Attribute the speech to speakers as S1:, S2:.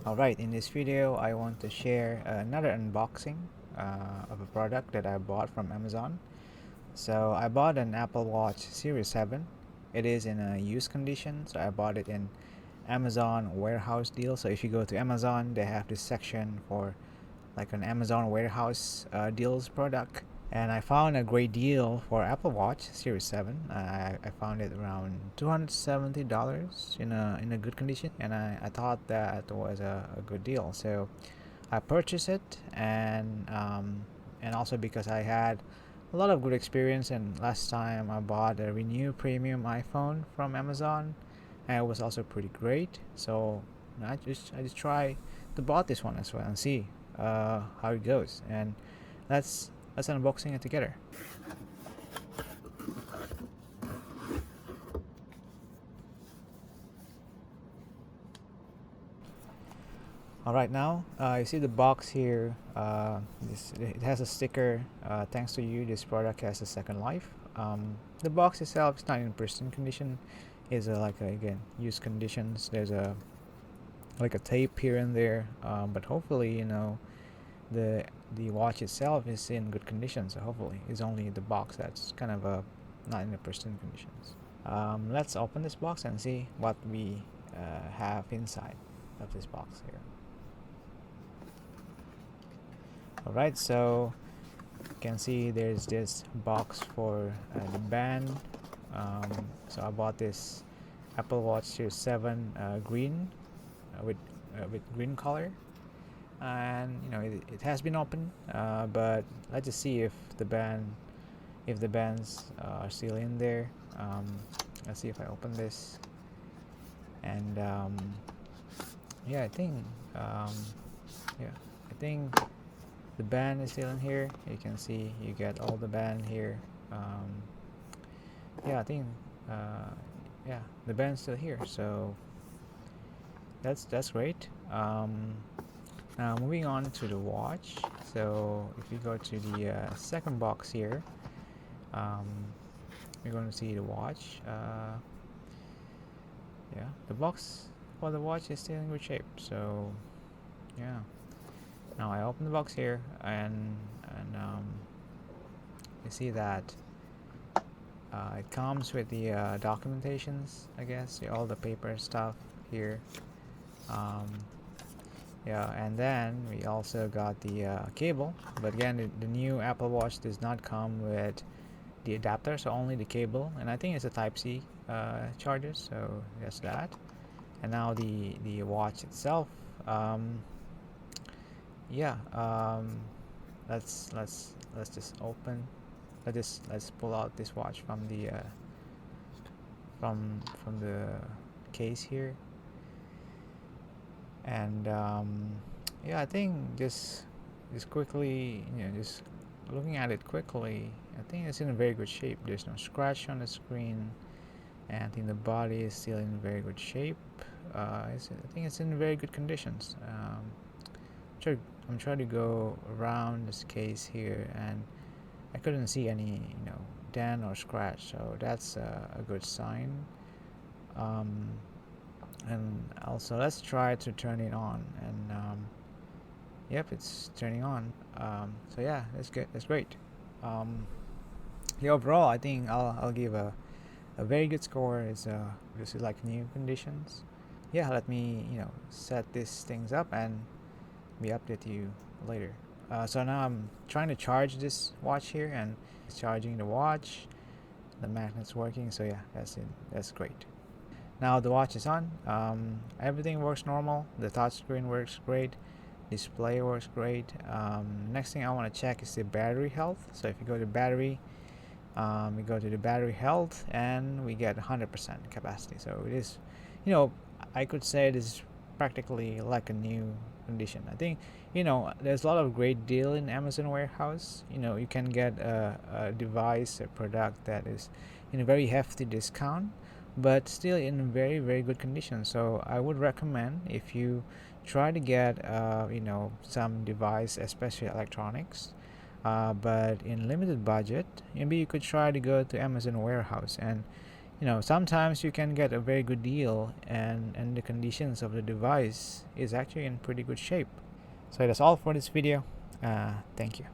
S1: Alright, in this video I want to share another unboxing of a product that I bought from Amazon. So I bought an Apple Watch Series 7. It is in a used condition, so I bought it in Amazon warehouse deal. So if you go to Amazon, they have this section for like an Amazon warehouse deals product. And I found a great deal for Apple Watch Series 7. I found it around $270 in a good condition, and I thought that was a good deal. So I purchased it, and also because I had a lot of good experience, and last time I bought a Renew Premium iPhone from Amazon, and it was also pretty great. So I just try to bought this one as well and see how it goes, and let's let's unboxing it together. Alright, now you see the box here. It has a sticker. Thanks to you, this product has a second life. The box itself is not in pristine condition. It's again used conditions. There's a like a tape here and there, but hopefully the the watch itself is in good condition. So hopefully it's only the box that's kind of not in the pristine conditions. Let's open this box and see what we have inside of this box here. Alright, so you can see there's this box for the band. So I bought this Apple Watch Series 7 green with green color, and it has been opened, but let's just see if the bands are still in there. Let's see if I open this, and yeah, I think the band is still in here. You can see you get all the band here. Yeah, I think yeah, the band's still here, so that's great. Now moving on to the watch. So if you go to the second box here, um, you're going to see the watch. Yeah, the box for the watch is still in good shape. So yeah. Now I open the box here, and you see that it comes with the documentations, I guess, all the paper stuff here. Um, yeah, and then we also got the cable, but again, the new Apple Watch does not come with the adapter, so only the cable, and I think it's a Type C charger, so that's that. And now the watch itself. Yeah, let's just open. Let's pull out this watch from the from the case here, and yeah, I think just quickly, just looking at it quickly, I think it's in a very good shape. There's no scratch on the screen, and I think the body is still in very good shape. I think it's in very good conditions. Sure, I'm trying to go around this case here, and I couldn't see any dent or scratch, so that's a good sign. um, and also let's try to turn it on, and yep, it's turning on. So yeah, that's good, that's great. Yeah, overall I think I'll give a very good score. It's this is like new conditions. Yeah, let me set these things up, and we update you later. So now I'm trying to charge this watch here, and it's charging the watch. The magnet's working, so yeah, that's it. That's great. Now the watch is on. Everything works normal. The touchscreen works great. Display works great. Next thing I want to check is the battery health. So if you go to battery, we go to the battery health, and we get 100% capacity. So it is, I could say it is practically like a new condition. I think there's a lot of great deal in Amazon warehouse. You can get a device, a product that is in a very hefty discount, but still in very very good condition. So I would recommend, if you try to get some device, especially electronics, but in limited budget, maybe you could try to go to Amazon warehouse, and sometimes you can get a very good deal, and the conditions of the device is actually in pretty good shape. So that's all for this video. Thank you.